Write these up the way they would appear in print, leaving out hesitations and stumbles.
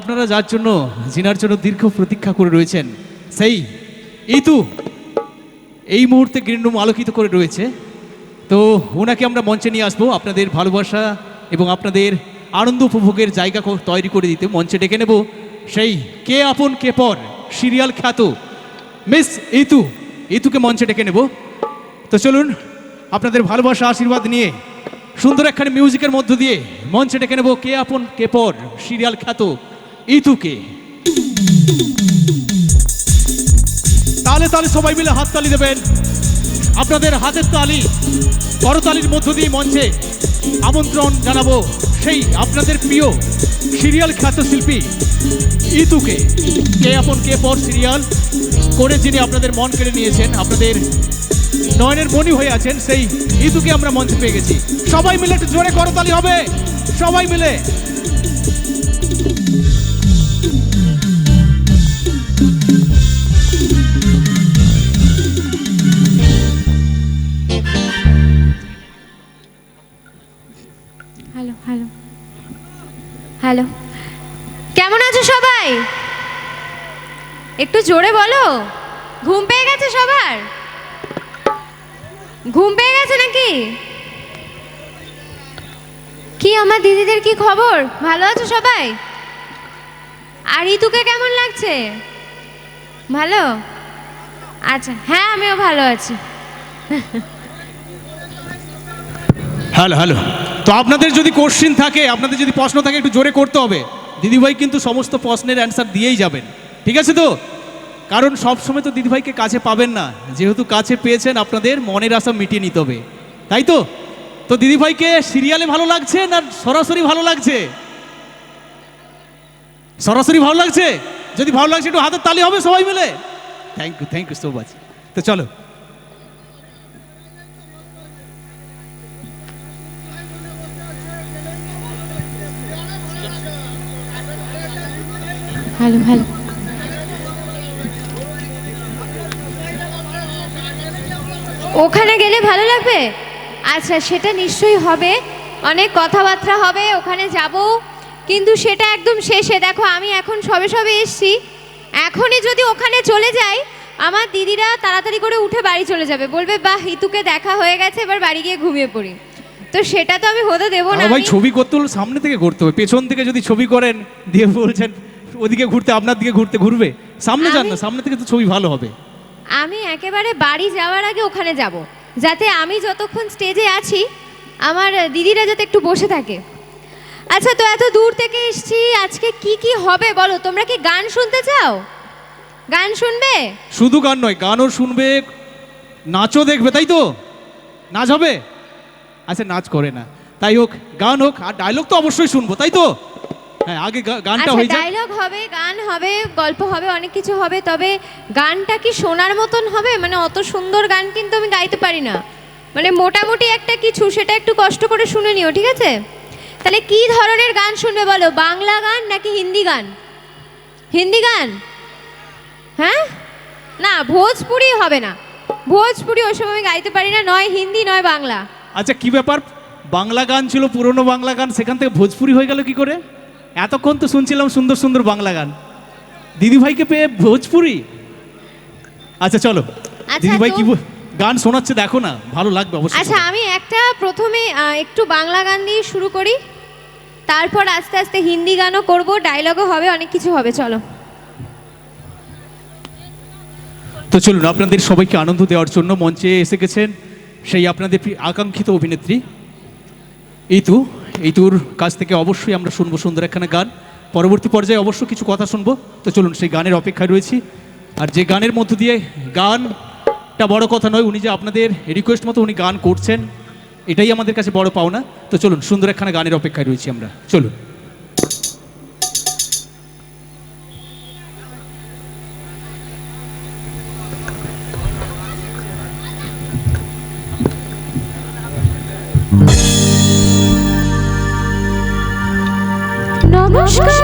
আপনারা যার জন্য জিনার জন্য দীর্ঘ প্রতীক্ষা করে রয়েছেন সেই ইতু এই মুহূর্তে গ্রিন রুম আলোকিত করে রয়েছে। তো ওনাকে আমরা মঞ্চে নিয়ে আসবো আপনাদের ভালোবাসা এবং আপনাদের আনন্দ উপভোগের জায়গা তৈরি করে দিতে মঞ্চে ডেকে নেব সেই কে আপন কে পর সিরিয়াল খ্যাত মিস ইতুকে মঞ্চে ডেকে নেব। তো চলুন আপনাদের ভালোবাসা আশীর্বাদ নিয়ে সুন্দর একখানি মিউজিকের মধ্য দিয়ে মঞ্চে ডেকে নেব কে আপন কে পর সিরিয়াল খ্যাত ইতুকে। তালে তালে সবাই মিলে হাততালি দেবেন। আপনাদের হাতের তালি করতালির মধ্য দিয়ে মঞ্চে আমন্ত্রণ জানাবো সেই আপনাদের প্রিয় সিরিয়াল খ্যাত শিল্পী ইতুকে। কে আপন কে পর সিরিয়াল করে যিনি আপনাদের মন কেড়ে নিয়েছেন, আপনাদের নয়নের মণি হয়ে আছেন, সেই ইতুকে আমরা মঞ্চে পেয়ে গেছি। সবাই মিলে একটু জোরে করতালি হবে, সবাই মিলে। হ্যালো হ্যালো হ্যালো, কেমন আছো সবাই? একটু জোরে বলো। ঘুম পেয়ে গেছে সবার? ঘুম পেয়ে গেছে নাকি? কি আমার দিদিদের কি খবর? ভালো আছো সবাই? আর ইতুকে কেমন লাগছে? ভালো? আচ্ছা, হ্যাঁ আমিও ভালো আছি। Hello hello. তো আপনাদের যদি কোশ্চিন থাকে, আপনাদের যদি প্রশ্ন থাকে, একটু জোরে করতে হবে। দিদিভাই কিন্তু সমস্ত প্রশ্নের অ্যান্সার দিয়েই যাবেন, ঠিক আছে তো? কারণ সবসময় তো দিদিভাইকে কাছে পাবেন না, যেহেতু কাছে পেয়েছেন আপনাদের মনের আশা মিটিয়ে নিতে হবে, তাই তো? তো দিদিভাইকে সিরিয়ালে ভালো লাগছে না সরাসরি ভালো লাগছে? সরাসরি ভালো লাগছে? যদি ভালো লাগছে একটু হাতের তালি হবে সবাই মিলে। Thank you so much. তো চলো। Hello hello. ওখানে গেলে ভালো লাগবে? আচ্ছা, সেটা নিশ্চয়ই হবে, অনেক কথাবার্তা হবে, ওখানে যাব, কিন্তু সেটা একদম শেষে। দেখো আমি এখন সবে সবে এসছি, এখনই যদি ওখানে চলে যাই আমার দিদিরা তাড়াতাড়ি করে উঠে বাড়ি চলে যাবে, বলবে বাহ ইতুকে দেখা হয়ে গেছে, এবার বাড়ি গিয়ে ঘুমিয়ে পড়ি। তো সেটা তো আমি হতে দেবো না। ভাই ছবি করতে হলে সামনে থেকে ঘুরতে হবে, পেছন থেকে যদি ছবি করেন দিয়ে বলছেন ওদিকে ঘুরতে, আপনার দিকে ঘুরবে, সামনে যান না, সামনে থেকে তো ছবি ভালো হবে। আমি একেবারে বাড়ি যাওয়ার আগে ওখানে যাব, যাতে আমি যতক্ষণ স্টেজে আছি আমার দিদিরা যাতে একটু বসে থাকে। আচ্ছা, তো এত দূর থেকে এসছি, আজকে কি কি হবে বলো? তোমরা কি গান শুনতে চাও? গান শুনবে? শুধু গান নয়, গানও শুনবে, নাচও দেখবে, তাই তো? নাচ হবে? আচ্ছা, নাচ করে না, তাই হোক, গান হোক, আর ডায়লগ তো অবশ্যই শুনবো, তাই তো? হ্যাঁ, আগে গানটা হয়ে যায়। ডায়লগ হবে, গান হবে, গল্প হবে, অনেক কিছু হবে, তবে গানটা কি শোনার মতন হবে? মানে অত সুন্দর গান কিন্তু আমি গাইতে পারি না, মানে মোটামুটি একটা কিছু, সেটা একটু কষ্ট করে শুনে নিও, ঠিক আছে? তাহলে কি ধরনের গান শুনবে বলো? বাংলা গান নাকি হিন্দি গান? হিন্দি গান? হ্যাঁ, না ভোজপুরি হবে না, ভোজপুরি ওসব আমি গাইতে পারি না, নয় হিন্দি নয় বাংলা। আচ্ছা, কি ব্যাপার? বাংলা গান ছিল, পুরনো বাংলা গান, সেখান থেকে ভোজপুরি হয়ে গেল কি করে? এতক্ষণ তো শুনছিলাম সুন্দর সুন্দর বাংলা গান, দিদিভাইকে পেয়ে ভোজপুরি? আচ্ছা চলো, দিদিভাই কি গান শোনাচ্ছে দেখো না, ভালো লাগবে অবশ্যই। আচ্ছা, আমি একটা প্রথমে একটু বাংলা গান দিয়ে শুরু করি, তারপর আস্তে আস্তে হিন্দি গানও করব, ডায়লগও হবে, অনেক কিছু হবে, চলো। তো চলুন, আপনাদের সবাইকে আনন্দ দেওয়ার জন্য মঞ্চে এসে গেছেন সেই আপনাদের আকাঙ্ক্ষিত অভিনেত্রী ইতুর কাছ থেকে অবশ্যই আমরা শুনবো সুন্দর একখানা গান। পরবর্তী পর্যায়ে অবশ্য কিছু কথা শুনবো। তো চলুন, সেই গানের অপেক্ষায় রয়েছি। আর যে গানের মধ্য দিয়ে, গানটা বড় কথা নয়, উনি যে আপনাদের রিকোয়েস্ট মতো উনি গান করছেন, এটাই আমাদের কাছে বড় পাওনা। তো চলুন, সুন্দর একখানা গানের অপেক্ষায় রয়েছি আমরা, চলুন। নমস্কার।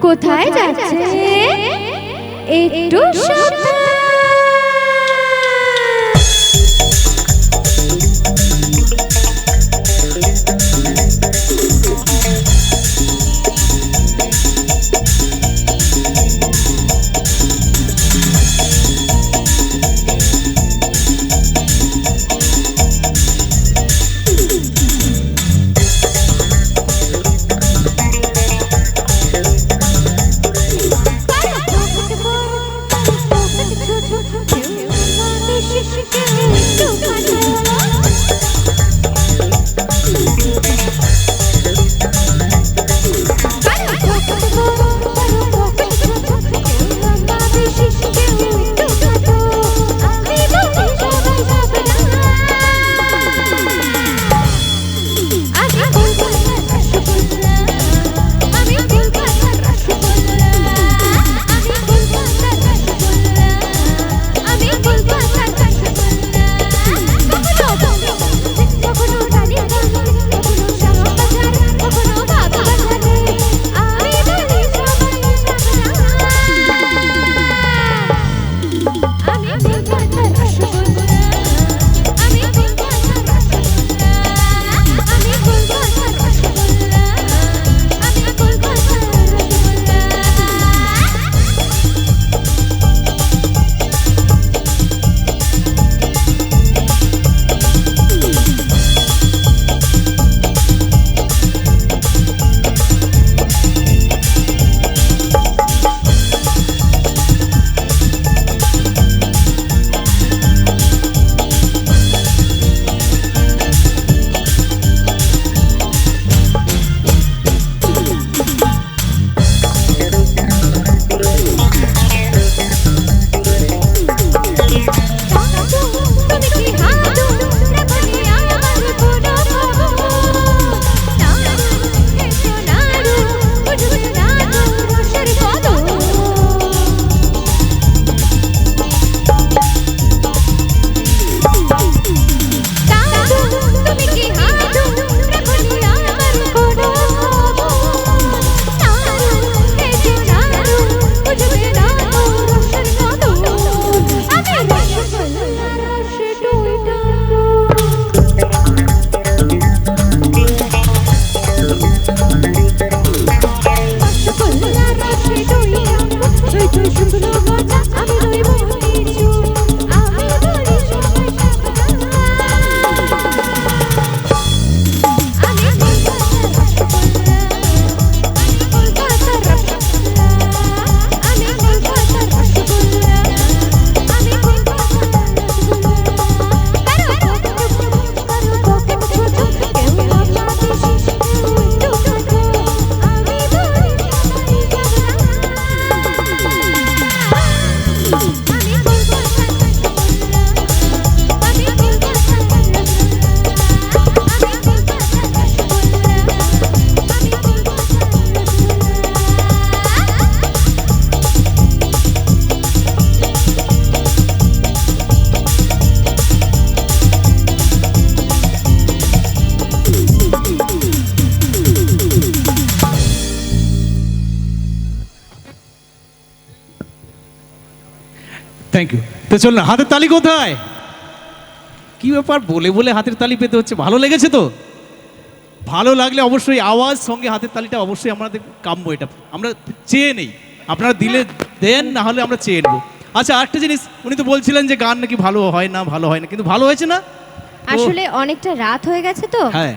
কোথায় যাচ্ছে? একটু সাবধান। Thank you. তো চল না, হাতের তালি কোথায়? কি ব্যাপার, বলে বলে হাতের তালি পেতে হচ্ছে? ভালো লেগেছে তো? ভালো লাগলে অবশ্যই আওয়াজ সঙ্গে হাতের তালিটা অবশ্যই আমাদের কাম্য, এটা আমরা চেয়ে নেই। আপনারা দিলে দেন, না হলে আমরা চেয়ে নেবো। আচ্ছা, আরেকটা জিনিস, উনি তো বলছিলেন যে গান নাকি ভালো হয় না, ভালো হয় না, কিন্তু ভালো হয়েছে না? আসলে অনেকটা রাত হয়ে গেছে তো, হ্যাঁ,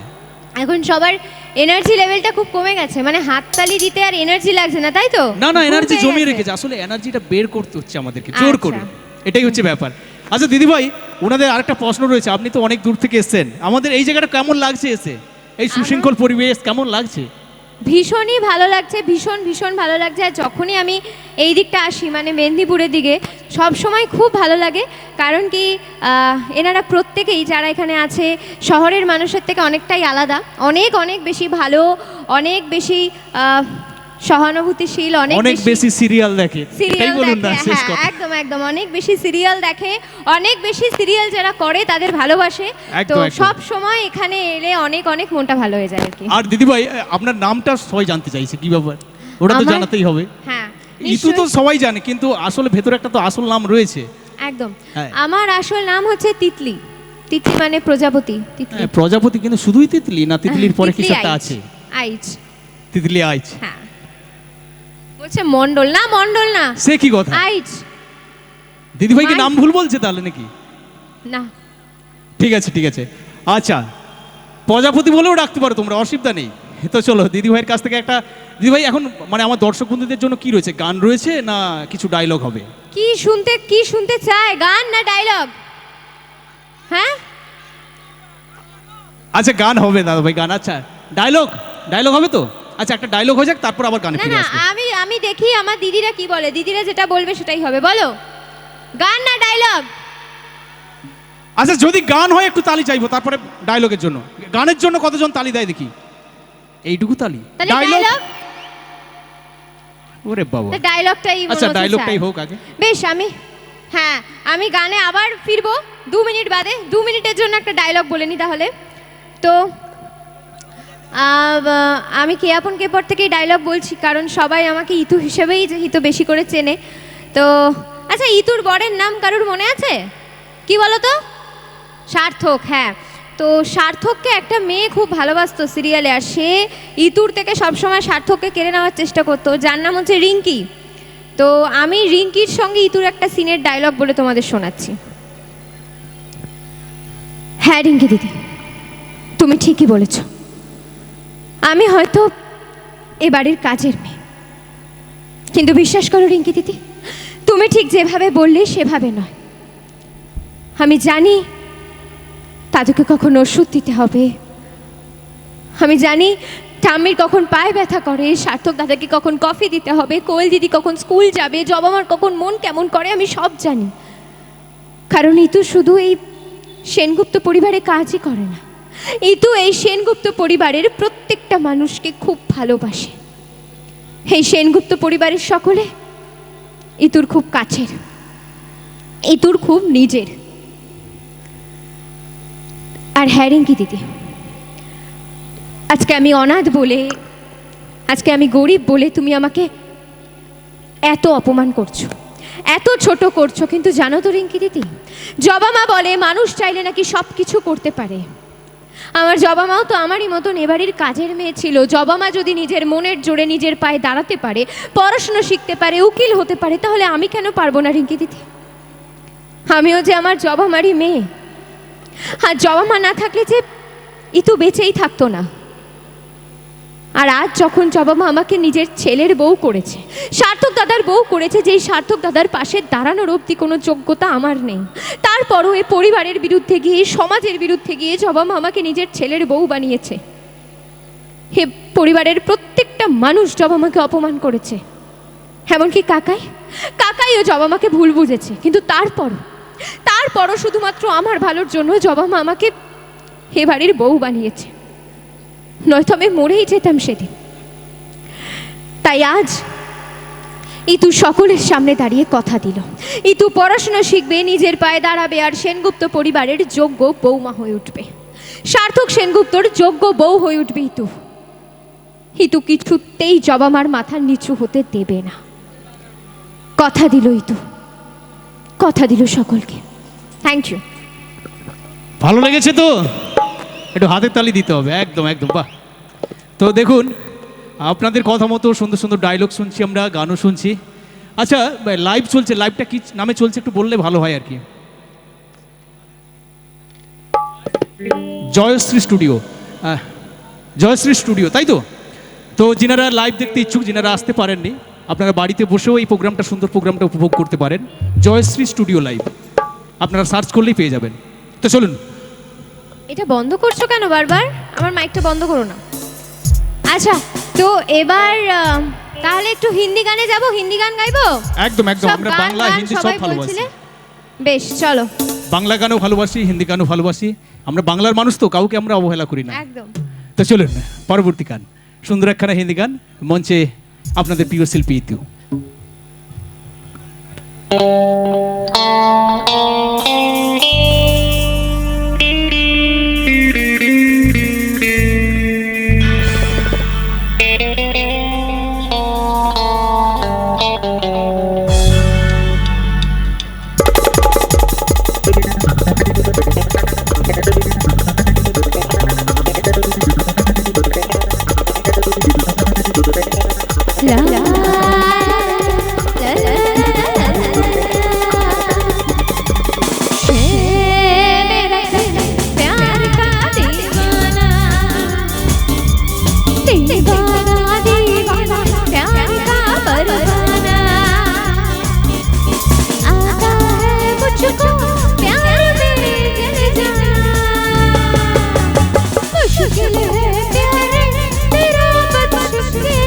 এখন সবার এনার্জি লেভেলটা খুব কমে গেছে, মানে হাততালি দিতে আর এনার্জি লাগছে না, তাই তো? না না, ঘুম এনার্জি পেয়ে জমিয়ে গেছে। রেখেছে, আসলে এনার্জিটা বের করতে হচ্ছে আমাদেরকে জোর করে, আচ্ছা। এটাই হচ্ছে ব্যাপার। আচ্ছা দিদিভাই, ওনাদের আরেকটা প্রশ্ন রয়েছে, আপনি তো অনেক দূর থেকে এসেছেন, আমাদের এই জায়গাটা কেমন লাগছে এসে? এই সুশৃঙ্খল পরিবেশ কেমন লাগছে? ভীষণই ভালো লাগছে, ভীষণ ভীষণ ভালো লাগছে। আর যখনই আমি এই দিকটা আসি, মানে মেদিনীপুরের দিকে, সব সময় খুব ভালো লাগে। কারণ কি, এনারা প্রত্যেকেই যারা এখানে আছে শহরের মানুষের থেকে অনেকটাই আলাদা, অনেক অনেক বেশি ভালো, অনেক বেশি সহানুভূতিশীল, অনেক বেশি সিরিয়াল দেখে, সিরিয়াল এটাই বলুন না দেখে। শেষ হ্যাঁ, কথা। একদম একদম, অনেক বেশি সিরিয়াল দেখে, অনেক বেশি সিরিয়াল যারা করে তাদের ভালোবাসে। তো একদম, একদম। সব সময় এখানে এলে অনেক অনেক মনটা ভালো হয়ে যায় আর কি। আর দিদিভাই, আপনার নামটা সবাই জানতে চাইছে, কি ব্যাপার? ওটা তো আমার- জানাতেই হবে। হ্যাঁ, ইতু তো নিশ্চয়ই। সবাই জানে, কিন্তু আসলে ভেতরে একটা তো আসল নাম রয়েছে। একদম। হ্যাঁ। আমার আসল নাম হচ্ছে তিতলি। তিতলি মানে প্রজাপতি, তিতলি। হ্যাঁ, প্রজাপতি, কিন্তু শুধুই তিতলি না, তিতলির পরে কিছু একটা আছে? আইচ। তিতলি আইচ। হ্যাঁ, বলছে মন্ডল না, মন্ডল না, সে কি কথা? আইচ। দিদিভাই কি আইচ। নাম ভুল বলছে তাহলে নাকি? না, ঠিক আছে ঠিক আছে। আচ্ছা, প্রজাপতি বলেও ডাকতে পারো তোমরা, অসুবিধা নেই। তো চলো দিদিভাইয়ের কাছ থেকে একটা, দিদিভাই এখন মানে আমার দর্শক বন্ধুদের জন্য কি রয়েছে, গান রয়েছে না কিছু ডায়লগ হবে? কি শুনতে চায়, গান না ডায়লগ? হ্যাঁ, আচ্ছা গান হবে দাদা ভাই, গান। আচ্ছা, ডায়লগ ডায়লগ হবে তো? আচ্ছা, একটা ডায়লগ হয়ে যাক, তারপর আবার গানে না ফিরে না, আসবো। আমি দেখি আমার দিদিরা কি বলে, দিদিরা যেটা বলবে সেটাই হবে। বলো, গান না ডায়লগ? আচ্ছা, যদি গান হয় একটু তালি চাইবো, তারপরে ডায়লগের জন্য। গানের জন্য কতজন তালি দেয় দেখি? এইটুকু তালি? তাহলে ডায়লগ? ওরে বাবা। ডায়লগটাই আচ্ছা, ডায়লগটাই হোক আগে। বেশ, আমি গানে আবার ফিরবো 2 মিনিট বাদে। 2 মিনিটের জন্য একটা ডায়লগ বলে নি তাহলে। তো আমি কে আপন কে পর থেকেই ডায়লগ বলছি, কারণ সবাই আমাকে ইতু হিসেবেই যেহেতু বেশি করে চেনে। তো আচ্ছা, ইতুর বরের নাম কারুর মনে আছে? কি বলো তো? সার্থক। হ্যাঁ, তো সার্থককে একটা মেয়ে খুব ভালোবাসতো সিরিয়ালে, আর সে ইতুর থেকে সবসময় সার্থককে কেড়ে নেওয়ার চেষ্টা করতো, যার নাম হচ্ছে রিঙ্কি। তো আমি রিঙ্কির সঙ্গে ইতুর একটা সিনের ডায়লগ বলে তোমাদের শোনাচ্ছি। হ্যাঁ রিঙ্কি দিদি, তুমি ঠিকই বলেছ, আমি হয়তো এ বাড়ির কাজের মেয়ে, কিন্তু বিশ্বাস করো রিঙ্কি দিদি, তুমি ঠিক যেভাবে বললে সেভাবে নয়। আমি জানি দাদুকে কখন ওষুধ দিতে হবে, আমি জানি ঠাম্মির কখন পায়ে ব্যথা করে, সার্থক দাদাকে কখন কফি দিতে হবে, কোয়েল দিদি কখন স্কুল যাবে, জবামার কখন মন কেমন করে, আমি সব জানি। কারণ ইতু শুধু এই সেনগুপ্ত পরিবারে কাজই করে না, ইতু এই সেনগুপ্ত পরিবারের প্রত্যেকটা মানুষকে খুব ভালোবাসে। এই সেনগুপ্ত পরিবারের সকলে ইতুর খুব কাছের, ইতুর খুব নিজের। আর হ্যাঁ রিঙ্কি দিদি, আজকে আমি অনাথ বলে, আজকে আমি গরিব বলে তুমি আমাকে এত অপমান করছো, এত ছোট করছো, কিন্তু জানো তো রিঙ্কি দিদি, জবা মা বলে মানুষ চাইলে নাকি সব কিছু করতে পারে। আমার জবা মাও তো আমারই মতন এবাড়ির কাজের মেয়ে ছিল। জবা মা যদি নিজের মনের জোরে নিজের পায়ে দাঁড়াতে পারে, পড়াশোনা শিখতে পারে, উকিল হতে পারে, তাহলে আমি কেন পারবো না রিঙ্কি দিদি? আমিও যে আমার জবা মারই মেয়ে, আর জবা মা না থাকলে যে ইতু বেঁচেই থাকতো না। আর আজ যখন জবা মা আমাকে নিজের ছেলের বউ করেছে, সার্থক দাদার বউ করেছে, যেই সার্থক দাদার পাশে দাঁড়ানোর অবধি কোনো যোগ্যতা আমার নেই, তারপরও এই পরিবারের বিরুদ্ধে গিয়ে, সমাজের বিরুদ্ধে গিয়ে জবা মা আমাকে নিজের ছেলের বউ বানিয়েছে। হে পরিবারের প্রত্যেকটা মানুষ জবা মাকে অপমান করেছে, এমনকি কাকাইও জবা মাকে ভুল বুঝেছে, কিন্তু তারপরও শুধুমাত্র আমার ভালোর জন্য জবা মা আমাকে হে বাড়ির বউ বানিয়েছে, নয়তো আমি মরেই যেতাম সেদিন। তাই আজ ইতু সকলের সামনে দাঁড়িয়ে কথা দিল, ইতু পড়াশোনা শিখবে, নিজের পায়ে দাঁড়াবে, আর সেনগুপ্ত পরিবারের যোগ্য বৌমা হয়ে উঠবে। সার্থক সেনগুপ্তর যোগ্য বউ হয়ে উঠবে ইতু। ইতু কিছুতেই জবা মার মাথার নিচু হতে দেবে না, কথা দিল ইতু, কথা দিল সকলকে। Thank you. ভালো লেগেছে তো? একটু হাতের তালি দিতে হবে, একদম একদম, বাহ। তো দেখুন, আপনাদের কথা মতো সুন্দর সুন্দর ডায়লগ শুনছি আমরা, গানও শুনছি। আচ্ছা, লাইভ চলছে, লাইভটা কি নামে চলছে একটু বললে ভালো হয় আর কি। জয়শ্রী স্টুডিও, জয়শ্রী স্টুডিও, তাই তো? তো যিনারা লাইভ দেখতে ইচ্ছুক, যিনারা আসতে পারেননি, আপনারা বাড়িতে বসেও এই প্রোগ্রামটা, সুন্দর প্রোগ্রামটা উপভোগ করতে পারেন। জয়শ্রী স্টুডিও লাইভ আপনারা সার্চ করলেই পেয়ে যাবেন। তো চলুন। এটা বন্ধ করছো কেন বারবার? আমার মাইকটা বন্ধ করো না। আচ্ছা, তো এবার তাহলে একটু হিন্দি গানে যাব, হিন্দি গান গাইবো। একদম একদম, সব আমরা গান বাংলা গান হিন্দি সব সবাই ভালোবাসি। বলছিলে। বেশ, চলো। বাংলা গানও ভালোবাসি, হিন্দি গানও ভালোবাসি, আমরা বাংলার মানুষ তো, কাউকে আমরা অবহেলা করি না। একদম। তো চলুন পরবর্তী গান, সুন্দর একখানা হিন্দি গান, মঞ্চে আপনাদের প্রিয় শিল্পী ইতু। ला ला ला ला मेरा दिल प्यार का दीवाना दीवाना दीवाना प्यार का परवाना आता है मुझको प्यार में जल जाना मुश्किल है प्यार तेरा बदमुश्किल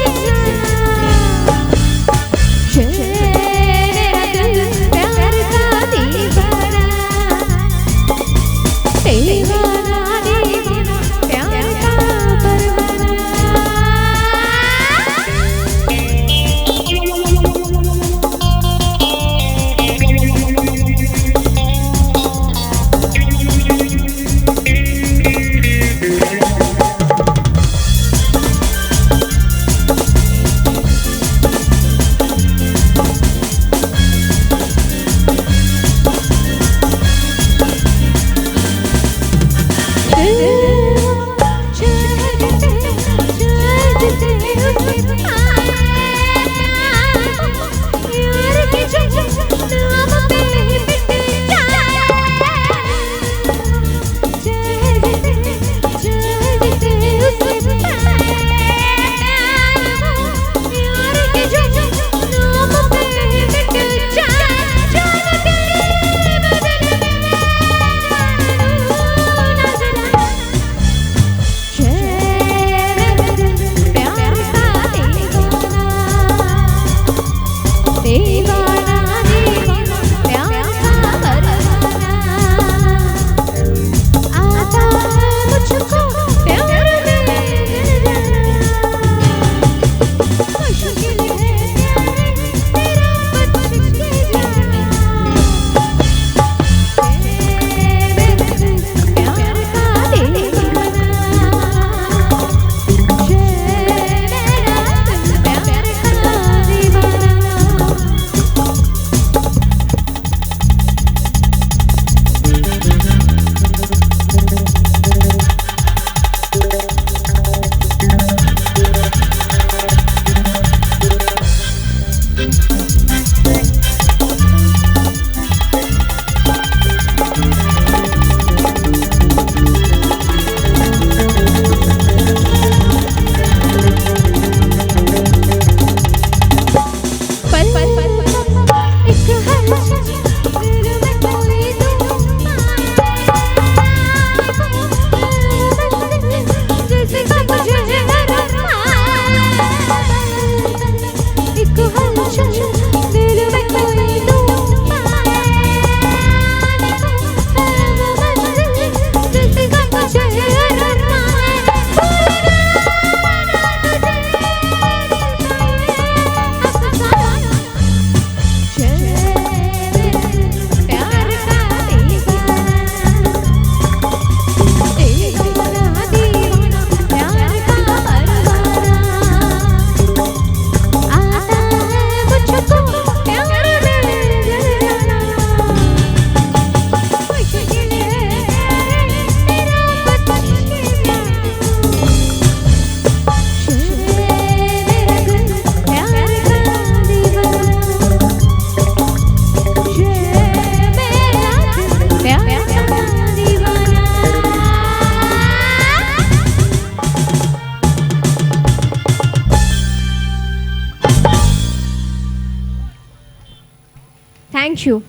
থ্যাংক ইউ।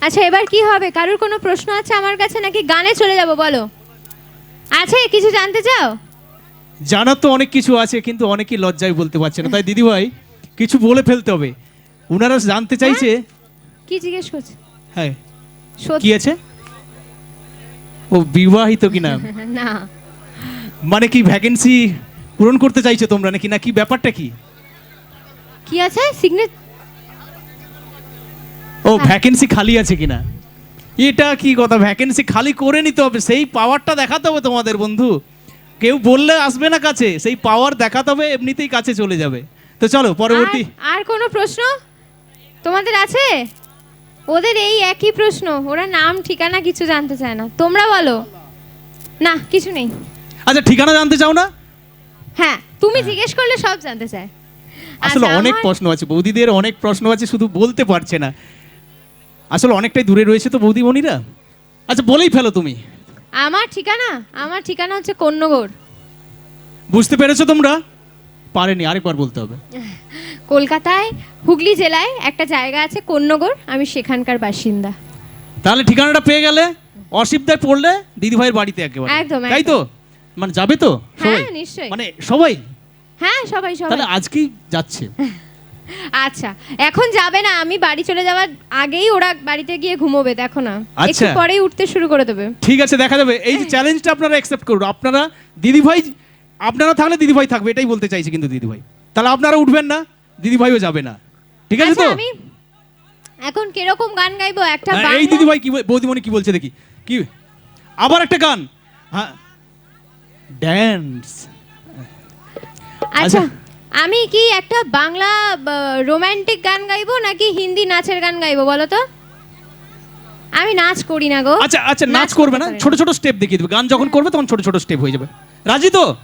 আচ্ছা এবার কি হবে, কারোর কোনো প্রশ্ন আছে আমার কাছে নাকি গানে চলে যাব বলো? আছে কিছু জানতে চাও? জানার তো অনেক কিছু আছে, কিন্তু অনেকেই লজ্জায় বলতে পারছে না, তাই দিদিভাই কিছু বলে ফেলতে হবে। ওনারা জানতে চাইছে। কি জিজ্ঞেস করছে? হ্যাঁ, কি সত্যি আছে? ও বিবাহিত কিনা? না, মানে কি ভ্যাকেন্সি পূরণ করতে চাইছো তোমরা নাকি, না কি ব্যাপারটা কি? কি আছে সিগনেট? ও ভ্যাকেন্সি খালি আছে কিনা, এটা কি কথা? ভ্যাকেন্সি খালি করে নিতে হবে, সেই পাওয়ারটা দেখাতে হবে তোমাদের বন্ধু। কেউ বললে আসবে না কাছে, সেই পাওয়ার দেখাতে হবে, এমনিতেই কাছে চলে যাবে। তো চলো পরবর্তী। আর কোনো প্রশ্ন তোমাদের আছে? ওদের এই একই প্রশ্ন, ওরা নাম ঠিকানা কিছু জানতে চায় না। তোমরা বলো। না কিছু নেই। আচ্ছা ঠিকানা জানতে চাও না? হ্যাঁ তুমি জিজ্ঞেস করলে সব জানতে চায়। আসলে আচ্ছা, অনেক আমার- প্রশ্ন আছে, বৌদিদের অনেক প্রশ্ন আছে, শুধু বলতে পারছে না। আসলে অনেকটাই দূরে রয়েছে তো বৌদিমণিরা। আচ্ছা বলেই ফেলো তুমি। আমার ঠিকানা হচ্ছে কন্যগড়। বুঝতে পেরেছো তোমরা? পারেনি, আরেকবার বলতে হবে। কলকাতায় হুগলি জেলায় একটা জায়গা আছে কন্যগড়, আমি সেখানকার বাসিন্দা। তাহলে ঠিকানাটা পেয়ে গেলে, অসুবিধায় পড়লে দিদিভাইয়ের বাড়িতে একেবারে, একদম, তাই তো? মানে যাবে তো সবাই? হ্যাঁ নিশ্চয়ই। মানে সবাই? হ্যাঁ সবাই সবাই। তাহলে আজকেই যাচ্ছে? আচ্ছা এখন যাবে না, আমি বাড়ি চলে যাওয়ার আগেই ওরা বাড়িতে গিয়ে ঘুমোবে, দেখো না আচ্ছা। একটু পরেই উঠতে শুরু করে দেবে। ঠিক আছে, দেখা যাবে। এই যে চ্যালেঞ্জটা আপনারা অ্যাকসেপ্ট করুন। আপনারা দিদিভাই, আপনারা থাকলে দিদিভাই থাকবে, এটাই বলতে চাইছি কিন্তু দিদিভাই। তাহলে আপনারা উঠবেন না, দিদিভাইও যাবে না, ঠিক আছে আচ্ছা তো? আমি এখন কিরকম গান গাইবো একটা হ্যাঁ, এই বাংলা- দিদিভাই কি বৌদিমণি কি বলছে দেখি, কি আবার একটা গান? হ্যাঁ ড্যান্স। আচ্ছা আচ্ছা। আমি কি একটা বাংলা রোমান্টিক গান গাইবো নাকি হিন্দি নাচের গান গাইবো বলো তো? আমি নাচ করি না গো। আচ্ছা আচ্ছা, নাচ করবে না, করতে পারি ছোট ছোট স্টেপ দেখিয়ে দেবে। গান যখন করবে তখন ছোট ছোট স্টেপ হয়ে যাবে। রাজি তো?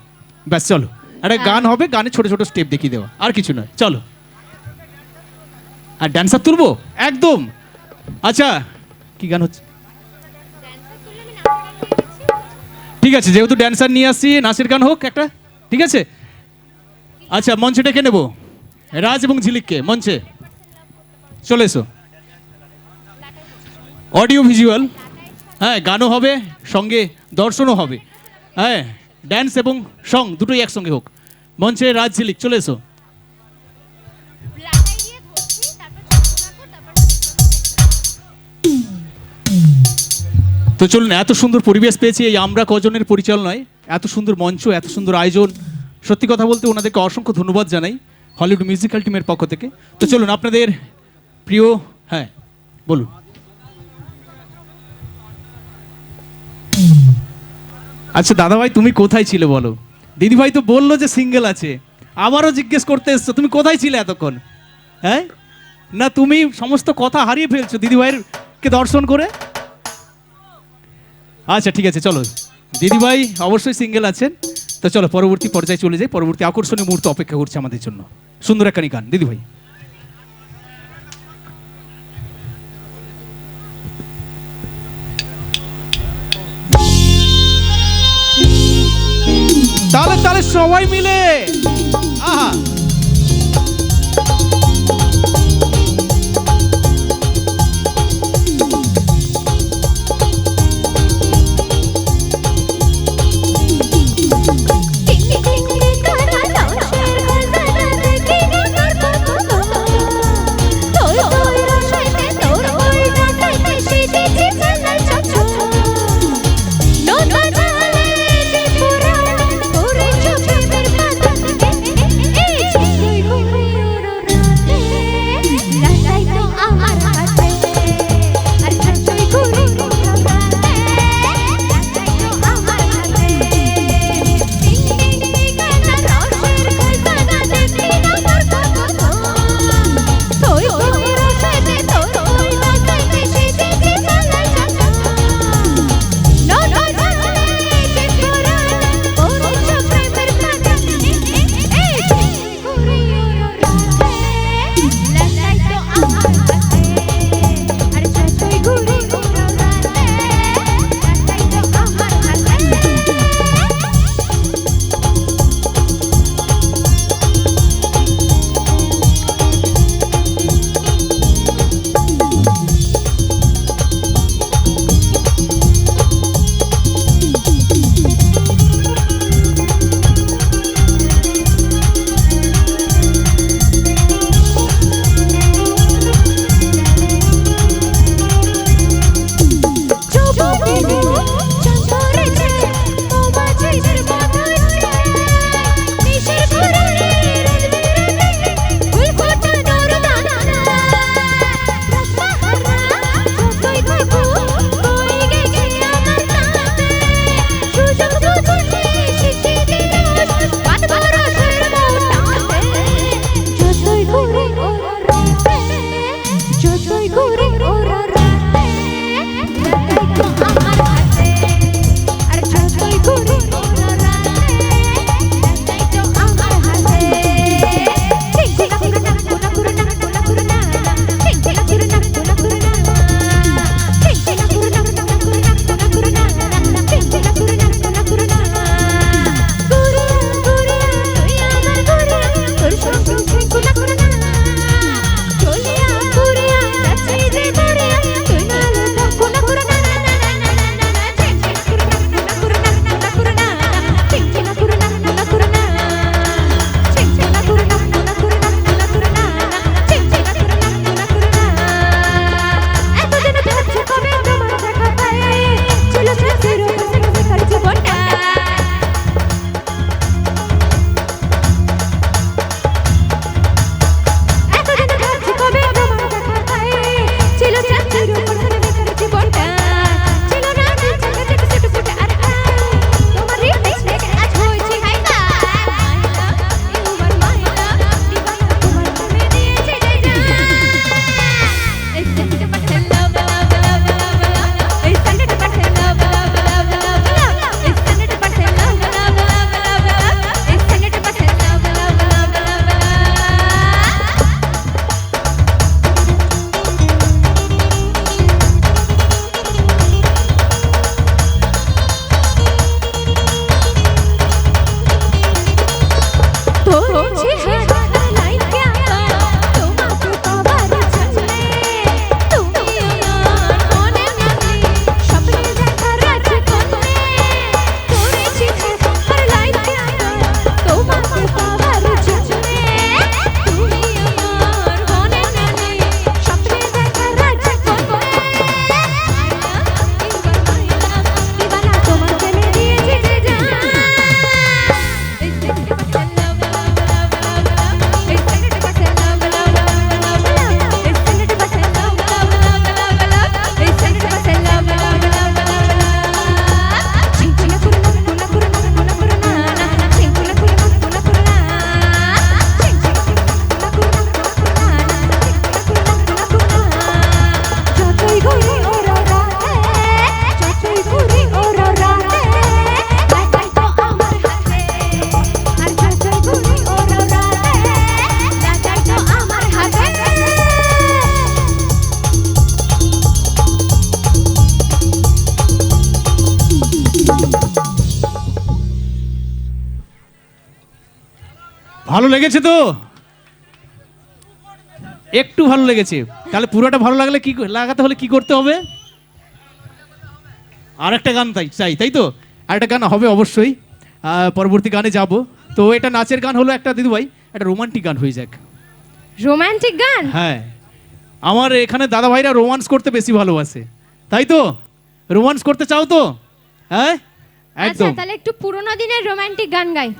ব্যাস চলো, একটা গান হবে, গানে ছোট ছোট স্টেপ দেখিয়ে দেওয়া, আর কিছু নয়। চলো, আর ড্যান্সার তুলবো একদম। আচ্ছা কি গান হচ্ছে? ঠিক আছে, যেহেতু ড্যান্সার নিয়ে আসছি, নাচের গান হোক একটা, ঠিক আছে? আচ্ছা মঞ্চে ডেকে নেবো রাজ এবং ঝিলিককে, মঞ্চে চলে এসো। অডিও ভিজুয়াল, হ্যাঁ গানও হবে, সঙ্গে দর্শনও হবে। হ্যাঁ ড্যান্স এবং সং দুটোই একসঙ্গে হোক। মঞ্চে রাজ ঝিলিক চলে এসো। তো চলুন, এত সুন্দর পরিবেশ পেয়েছি, এই আমরা কজনের পরিচালনায়, এত সুন্দর মঞ্চ, এত সুন্দর আয়োজন। সত্যি কথা বলতে ওনাদেরকে অসংখ্য ধন্যবাদ জানাই হলিউড মিউজিক্যাল টিমের পক্ষ থেকে। তো চলুন আপনাদের প্রিয়, হ্যাঁ বলুন। আচ্ছা দাদাভাই তুমি কোথায় ছিলে বলো? দিদিভাই তো বললো যে সিঙ্গেল আছে, আবারও জিজ্ঞেস করতে এসছো তুমি কোথায় ছিলে এতক্ষণ? হ্যাঁ না তুমি সমস্ত কথা হারিয়ে ফেলছো দিদিভাইয়ের কে দর্শন করে? আচ্ছা ঠিক আছে, চলো দিদিভাই অবশ্যই সিঙ্গেল আছেন। তো চলো পরবর্তী পর্যায়ে চলে যাই, পরবর্তী আকর্ষণীয় মুহূর্ত অপেক্ষা করছে আমাদের জন্য। সুন্দর একখানি গান দিদিভাই। তাহলে তাহলে সবাই মিলে, আহা ভালো লেগেছে তো? একটু ভালো লেগেছে, তাহলে পুরোটা ভালো লাগলে কি লাগাতে হলে কি করতে হবে? আর একটা গান চাই, তাই তো? আর একটা গান হবে অবশ্যই, পরবর্তী গানে যাব। তো এটা নাচের গান হলো একটা, দিদিভাই একটা রোমান্টিক গান হয়ে যাক। রোমান্টিক গান? হ্যাঁ, আমার এখানে দাদা ভাইরা রোমান্স করতে বেশি ভালোবাসে, তাই তো? রোমান্স করতে চাও তো? হ্যাঁ আচ্ছা, একদম। তাহলে একটু পুরোনো দিনের রোমান্টিক গান গাই।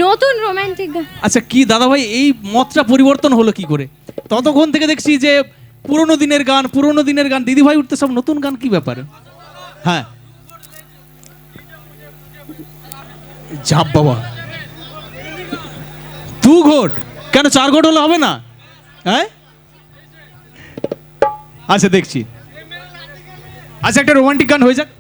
নতুন রোমান্টিক গান? আচ্ছা, কি দাদা ভাই এই মতটা পরিবর্তন হলো কি করে? ততক্ষণ থেকে দেখছি যে পুরোনো দিনের গান, দিদি ভাই উঠতে সব নতুন গান, কি ব্যাপার? হ্যাঁ, ঝাপ বাবা, 2 ঘট কেন, 4 ঘট হলে হবে না? হ্যাঁ আচ্ছা, দেখছি। আচ্ছা, একটা রোমান্টিক গান হয়ে যাক।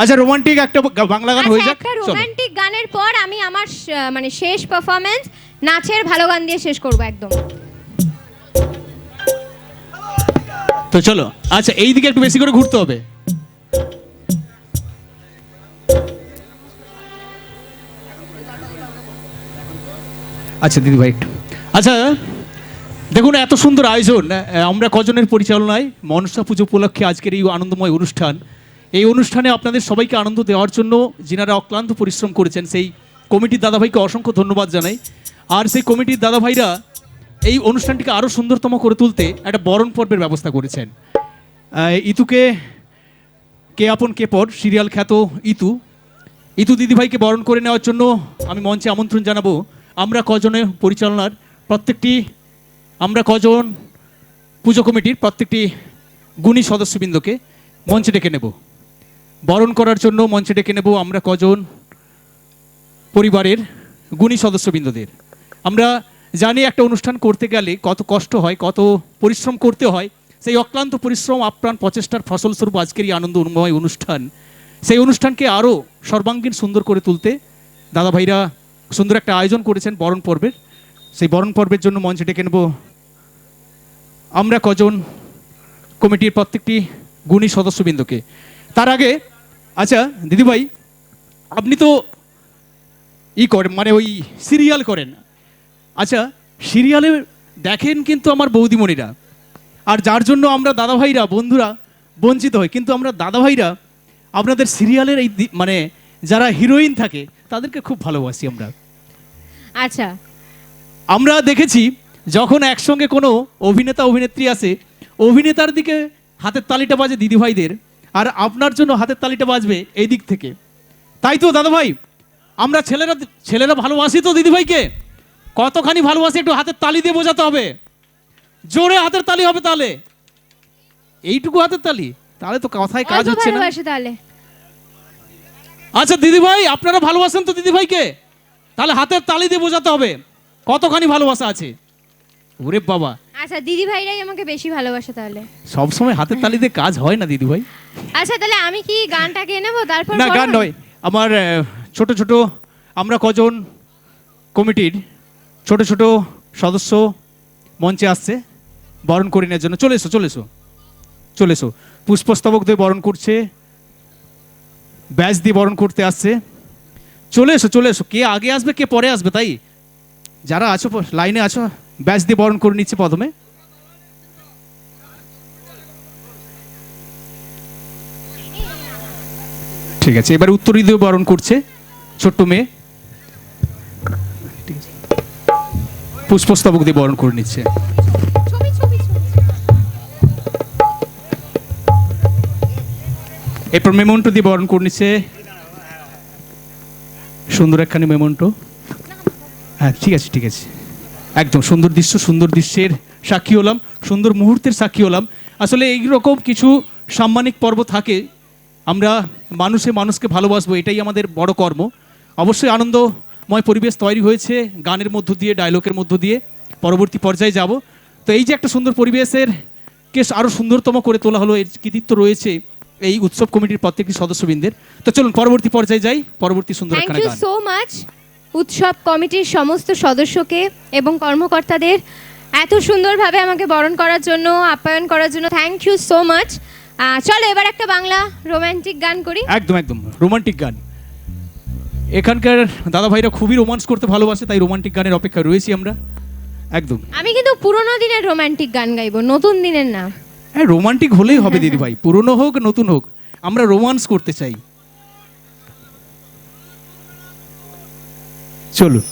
আচ্ছা, রোমান্টিক একটা বাংলা গান হয়ে আচ্ছা, যাক। একটা চলো। রোমান্টিক গানের পর আমি আমার মানে শেষ পারফরম্যান্স নাচের ভালো গান দিয়ে শেষ করব একদম। তো চলো, আচ্ছা এই দিকে একটু বেশি করে ঘুরতে হবে। আচ্ছা দিদি ভাই একটু, আচ্ছা দেখুন এত সুন্দর আয়োজন, আমরা কজনের পরিচালনায় মনসা পুজো উপলক্ষে আজকের এই আনন্দময় অনুষ্ঠান, এই অনুষ্ঠানে আপনাদের সবাইকে আনন্দ দেওয়ার জন্য যিনারা অক্লান্ত পরিশ্রম করেছেন সেই কমিটির দাদাভাইকে অসংখ্য ধন্যবাদ জানাই। আর সেই কমিটির দাদাভাইরা এই অনুষ্ঠানটিকে আরও সুন্দরতম করে তুলতে একটা বরণ পর্বের ব্যবস্থা করেছেন। ইতুকে কে আপন কে পর সিরিয়াল খ্যাত ইতু দিদিভাইকে বরণ করে নেওয়ার জন্য আমি মঞ্চে আমন্ত্রণ জানাবো আমরা কজনের পরিচালনার প্রত্যেকটি, আমরা কজন পুজো কমিটির প্রত্যেকটি গুণী সদস্যবৃন্দকে মঞ্চে ডেকে নেব, বরণ করার জন্য মঞ্চে ডেকে নেব আমরা কজন পরিবারের গুণী সদস্যবৃন্দদের। আমরা জানি একটা অনুষ্ঠান করতে গেলে কত কষ্ট হয়, কত পরিশ্রম করতে হয়, সেই অক্লান্ত পরিশ্রম আপ্রাণ প্রচেষ্টার ফসলস্বরূপ আজকের এই আনন্দ উন্ময় অনুষ্ঠান, সেই অনুষ্ঠানকে আরও সর্বাঙ্গীন সুন্দর করে তুলতে দাদাভাইরা সুন্দর একটা আয়োজন করেছেন বরণ পর্বের। সেই বরণ পর্বের জন্য মঞ্চে ডেকে নেব আমরা কজন কমিটির প্রত্যেকটি গুণী সদস্যবৃন্দকে। তার আগে আচ্ছা দিদিভাই, আপনি তো করেন মানে ওই সিরিয়াল করেন, আচ্ছা সিরিয়ালে দেখেন কিন্তু আমার বৌদিমণিরা, আর যার জন্য আমরা দাদাভাইরা বন্ধুরা বঞ্চিত হই, কিন্তু আমরা দাদাভাইরা আপনাদের সিরিয়ালের এই মানে যারা হিরোইন থাকে তাদেরকে খুব ভালোবাসি আমরা। আচ্ছা, আমরা দেখেছি যখন একসঙ্গে কোনো অভিনেতা অভিনেত্রী আসে, অভিনেতার দিকে হাতের তালিটা বাজে দিদিভাইদের, আর আপনার জন্য হাতের তালিটা বাজবে এই দিক থেকে, তাই তো দাদাভাই? আমরা ছেলেরা ভালোবাসি তো দিদিভাইকে, কতখানি ভালোবাসি একটু হাতের তালি দিয়ে বোঝাতে হবে, জোরে হাতের তালি হবে, তাহলে এইটুকু হাতের তালি, তাহলে তো কথায় কাজ হচ্ছে না। তাহলে আচ্ছা দিদিভাই, আপনারা ভালোবাসেন তো দিদিভাইকে, তাহলে হাতের তালি দিয়ে বোঝাতে হবে কতখানি ভালোবাসা আছে। ওরে বাবা, আচ্ছা দিদি ভাইরাই আমাকে বেশি ভালোবাসে তাহলে। সব সময় হাতের তালি দিয়ে কাজ হয় না দিদিভাই। আচ্ছা তাহলে আমি কি গানটা গেয়ে নেবো তারপর? না গান নয়, আমার ছোট ছোট আমরা কজন কমিটির ছোট ছোট সদস্য মঞ্চে আসছে বরণ করে নেওয়ার জন্য। চলে এসো চলে এসো চলে এসো, পুষ্পস্তবক দিয়ে বরণ করছে, ব্যাচ দিয়ে বরণ করতে আসছে। চলে এসো চলে এসো, কে আগে আসবে কে পরে আসবে, তাই যারা আছো লাইনে আছো ব্যাচ দিয়ে বরণ করে নিচ্ছে প্রথমে। ঠিক আছে, এবার উত্তরী দিয়ে বরণ করছে ছোট্ট মেয়ে, পুষ্পস্তবক দিয়ে বরণ করে নিচ্ছে। এরপর মেমন্টো দিয়ে বরণ করে নিচ্ছে, সুন্দর একখানি মেমন্টো। হ্যাঁ ঠিক আছে ঠিক আছে, একদম সুন্দর দৃশ্য, সুন্দর দৃশ্যের সাক্ষী হলাম, সুন্দর মুহূর্তের সাক্ষী হলাম। আসলে এইরকম কিছু সাম্মানিক পর্ব থাকে, আমরা মানুষকে ভালোবাসবো, এটাই আমাদের বড় কর্ম। অবশ্যই আনন্দময় পরিবেশ তৈরি হয়েছে গানের মধ্য দিয়ে, ডায়লগের মধ্য দিয়ে, পরবর্তী পর্যায়ে যাব। তো এই যে একটা সুন্দর পরিবেশের কে আরও সুন্দরতম করে তোলা হলো, এর কৃতিত্ব রয়েছে এই উৎসব কমিটির প্রত্যেকটি সদস্যবৃন্দের। তো চলুন পরবর্তী পর্যায়ে যাই, পরবর্তী সুন্দর একটা গান। থ্যাংক ইউ সো মাচ উৎসব কমিটির সমস্ত সদস্যকে এবং কর্মকর্তাদের এত সুন্দরভাবে আমাকে বরণ করার জন্য, আপ্যায়ন করার জন্য থ্যাংক ইউ সো মাচ। চলো এবার একটা বাংলা রোমান্টিক গান করি। একদম একদম রোমান্টিক গান। এখানকার দাদা ভাইরা খুবই রোমান্স করতে ভালোবাসে, তাই রোমান্টিক গানের অপেক্ষায় রয়েছি আমরা একদম। আমি কিন্তু পুরোনো দিনের রোমান্টিক গান গাইবো, নতুন দিনের না। হ্যাঁ, রোমান্টিক হলেই হবে দিদি ভাই, পুরনো হোক নতুন হোক, আমরা রোমান্স করতে চাই। চলুন।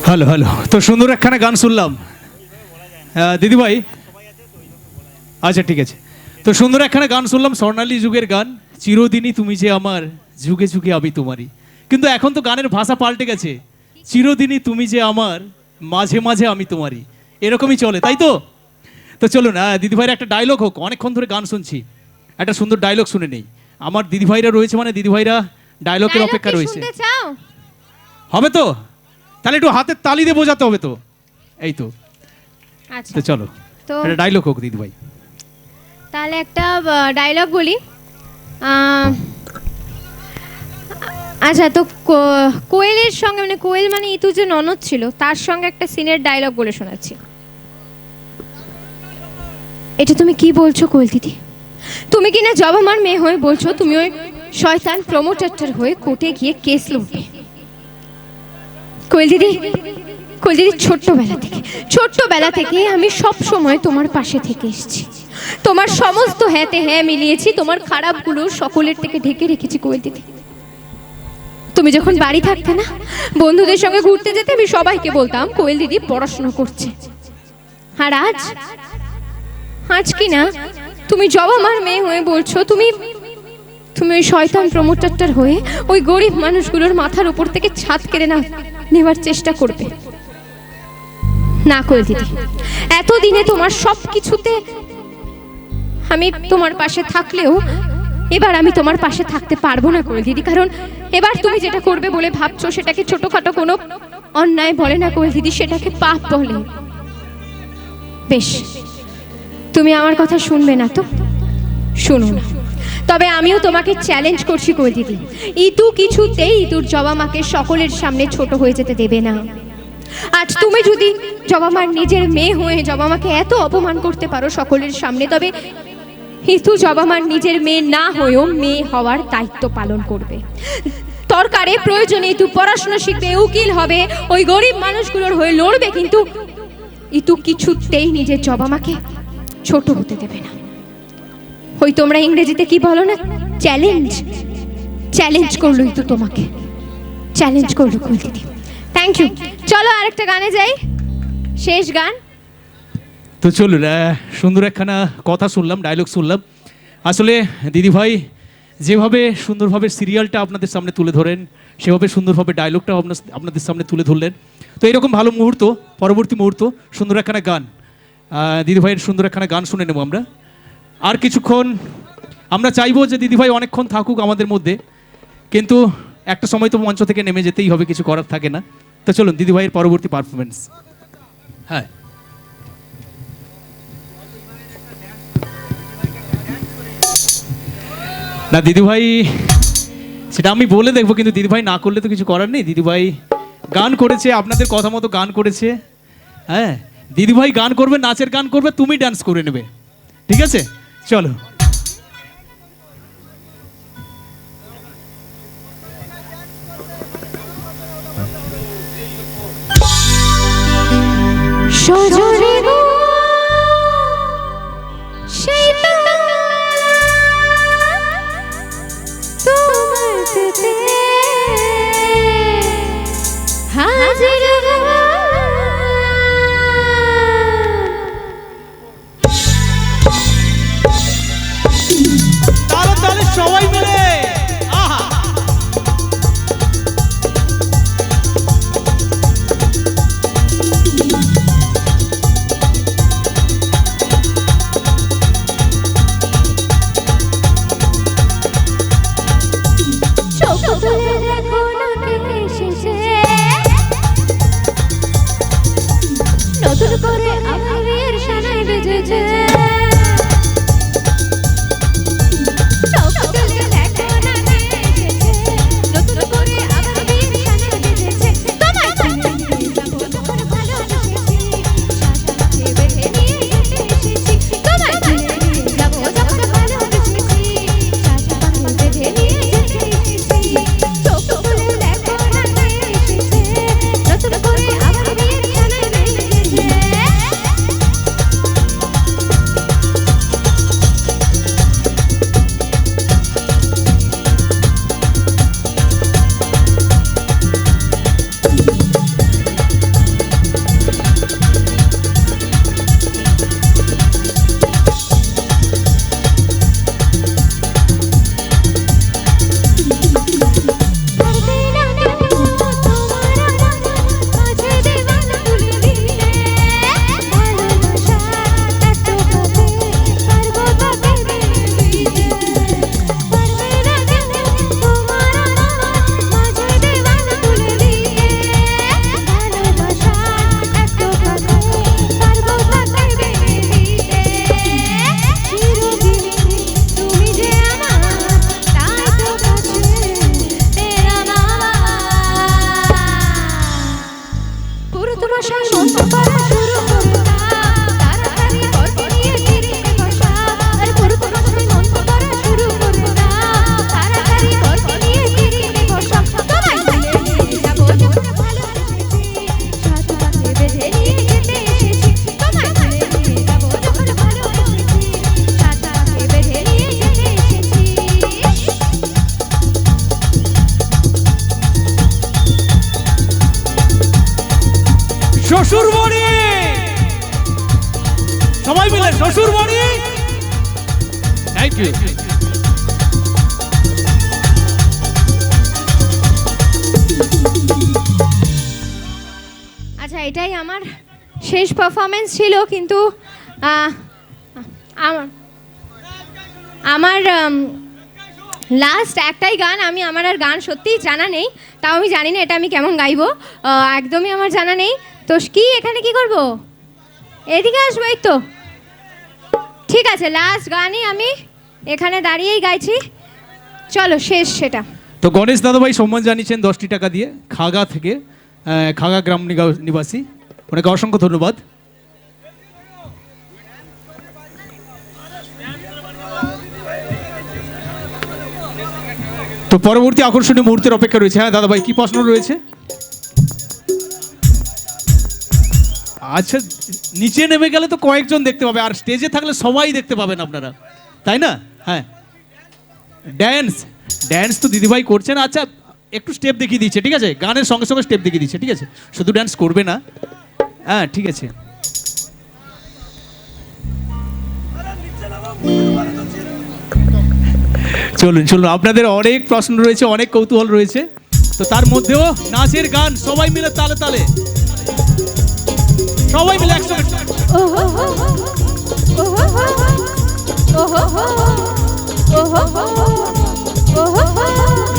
হ্যালো হ্যালো, তো সুন্দর একখানা গান শুনলাম দিদিভাই। আচ্ছা ঠিক আছে, তো সুন্দর একখানা গান শুনলাম, স্বর্ণালী যুগের গান, চিরদিনই তুমি যে আমার, যুগে যুগে আমি তোমারই। কিন্তু এখন তো গানের ভাষা পাল্টে গেছে, চিরদিনই তুমি যে আমার, মাঝে মাঝে আমি তোমারই, এরকমই চলে, তাই তো? তো চলুন দিদিভাইয়ের একটা ডায়লগ হোক, অনেকক্ষণ ধরে গান শুনছি, একটা সুন্দর ডায়লগ শুনে নেই। আমার দিদিভাইরা রয়েছে, মানে দিদিভাইরা ডায়লগের Dialogue অপেক্ষা কি রয়েছে। শুনতে চাও? হবে তো? তাহলে একটু হাতের তালি দিয়ে বোঝাতে হবে তো। এই তো, আচ্ছা তো চলো তো একটা ডায়লগ হোক দিদিভাই। তাহলে একটা ডায়লগ বলি। আহ, আচ্ছা, তো কোয়েলের সঙ্গে, মানে কোয়েল মানে ইতু যে ননদ ছিল, তার সঙ্গে একটা সিনের ডায়লগ বলে শোনাচ্ছি। এটা তুমি কি বলছো কোয়েল দিদি? তুমি কিনা জবামার মেয়ে হয়ে বলছো তুমি ওই শয়তান প্রমোটারটার হয়ে কোর্টে গিয়ে কেস লড়বে। কোয়েল দিদি, কোয়েল দিদি, ছোট্টবেলা থেকে আমি সব সময় তোমার পাশে থেকে এসেছি, তোমার সমস্ত হ্যাঁতে হ্যাঁ মিলিয়েছি, তোমার খারাপগুলো সকলের থেকে ঢেকে রেখেছি। কোয়েল দিদি, তুমি যখন বাড়ি থাকতে না, বন্ধুদের সঙ্গে ঘুরতে যেতে, আমি সবাইকে বলতাম কোয়েল দিদি পড়াশোনা করছে। আর আজ কি না তুমি জবামার মেয়ে হয়ে বলছো তুমি ওই শয়তান প্রমোটারটার হয়ে ওই গরিব মানুষগুলোর মাথার উপর থেকে ছাদ কেড়ে নেবার চেষ্টা করবে। না কোয়েল দিদি, এতদিনে তোমার সব কিছুতে আমি তোমার পাশে থাকলেও এবার আমি তোমার পাশে থাকতে পারবো না কোয়েল দিদি, কারণ এবার তুমি যেটা করবে বলে ভাবছো সেটাকে ছোটখাটো কোনো অন্যায় বলে না কোয়েল দিদি, সেটাকে পাপ বলে। বেশ, তুমি আমার কথা শুনবে না তো শুনো না, তবে আমিও তোমাকে চ্যালেঞ্জ করছি কোয়েল দিদি, ইতু কিছুতেই ইতুর জবামাকে সকলের সামনে ছোট হয়ে যেতে দেবে না। আজ তুমি যদি জবামার নিজের মেয়ে হয়ে জবামাকে এত অপমান করতে পারো সকলের সামনে, তবে ইতু জবামার নিজের মেয়ে না হয়েও মেয়ে হওয়ার দায়িত্ব পালন করবে। দরকারে প্রয়োজনে ইতু পড়াশোনা শিখবে, উকিল হবে, ওই গরিব মানুষগুলোর হয়ে লড়বে, কিন্তু ইতু কিছুতেই নিজের জবামাকে ছোট হতে দেবে না। ওই তোমরা ইংরেজিতে কি বলো না, চ্যালেঞ্জ করলো ইতু, তোমাকে চ্যালেঞ্জ করলো কোয়েল দিদি। Thank you. চলো আরেকটা গানে যাই, শেষ গান। তো চলুন, সুন্দর একখানা কথা শুনলাম, ডায়লগ শুনলাম। আসলে দিদিভাই যেভাবে সুন্দরভাবে সিরিয়ালটা আপনাদের সামনে তুলে ধরেন, সেভাবে সুন্দরভাবে ডায়লগটাও আপনাদের সামনে তুলে ধরলেন। তো এরকম ভালো মুহূর্ত, পরবর্তী মুহূর্ত সুন্দর একখানা গান, দিদিভাইয়ের সুন্দর একখানা গান শুনে নেব আমরা। আর কিছুক্ষণ আমরা চাইবো যে দিদিভাই অনেকক্ষণ থাকুক আমাদের মধ্যে, কিন্তু একটা সময় তো মঞ্চ থেকে নেমে যেতেই হবে, কিছু করার থাকে না। তো চলুন দিদিভাইয়ের পরবর্তী পারফরমেন্স। হ্যাঁ, না দিদিভাই সেটা আমি বলে দেখবো, কিন্তু দিদিভাই না করলে তো কিছু করার নেই। দিদিভাই গান করেছে, আপনাদের কথা মতো গান করেছে। হ্যাঁ, দিদিভাই গান করবে, নাচের গান করবে, তুমি ডান্স করে নেবে, ঠিক আছে? চলো। সজরে গো সেই তোমার পেতে হাজির তাহলে সবাই মিলে আহা নতুন করে আমার বিয়ের সানাই বেজেছে, নতুন করে আমার বিয়ের সানাই বেজেছে, তোমার বেঁধে নিয়ে এসেছি, তোমার যাবো যাবো ভালোবেসেছি, বেঁধে নিয়ে এসেছি, চোখ তুলে দেখো না এসেছে, নতুন করে আমার বিয়ের সানাই বেজেছে। মশাই মন্ত্র পড়া শুরু করে দাও, তাড়াতাড়ি বটি নিয়ে টিরিতে বসা। আর পুরুত মশাই মন্ত্র পড়া শুরু করে দাও, তাড়াতাড়ি বটি নিয়ে টিরিতে বসা। তোমায় বলে নিয়ে যাবো যখন ভালোবেসেছি, সাত পাকে বেঁধে নিয়ে যেতে এসেছি। তোমায় বলে নিয়ে যাবো যখন ভালোবেসেছি, সাত পাকে বেঁধে নিয়ে যেতে এসেছি। শ্বশুর বাড়ি, সবাই মিলে শ্বশুর বাড়ি। Thank you. আচ্ছা, এটাই আমার শেষ পারফরমেন্স ছিল, কিন্তু আমার আমার লাস্ট একটাই গান। আমার আর গান সত্যিই জানা নেই, তাও আমি জানি না এটা আমি কেমন গাইবো, একদমই আমার জানা নেই। তো কি এখানে কি করব, এদিকে আসবো? এই তো ঠিক আছে, লাস্ট গানই আমি এখানে দাঁড়িয়েই গাইছি। চলো শেষ সেটা। তো গণেশ দাদাভাই সম্মান জানিয়েছেন 10টি টাকা দিয়ে খাগা থেকে, খাগা গ্রাম নিবাসী, ওনাকে অসংখ্য ধন্যবাদ। তো পরবর্তী আকর্ষণীয় মুহূর্তের অপেক্ষা রয়েছে। হ্যাঁ দাদাভাই, কি প্রশ্ন রয়েছে? আচ্ছা, নিচে নেমে গেলে তো কয়েকজন দেখতে পাবে, আর স্টেজে থাকলে সবাই দেখতে পাবেন আপনারা, তাই না? হ্যাঁ, ড্যান্স ড্যান্স তো দিদিভাই করছেন। আচ্ছা, একটু স্টেপ দেখিয়ে দিচ্ছে, ঠিক আছে? গানের সঙ্গে সঙ্গে স্টেপ দেখিয়ে দিচ্ছে, ঠিক আছে? শুধু ড্যান্স করবে না। হ্যাঁ ঠিক আছে। চলুন চলুন, আপনাদের অনেক প্রশ্ন রয়েছে, অনেক কৌতূহল রয়েছে, তো তার মধ্যেও নাচের গান সবাই মিলে তালে তালে, সবাই মিলে একসঙ্গে। ওহো হো ওহো হো ওহো হো ওহো হো ওহো হো।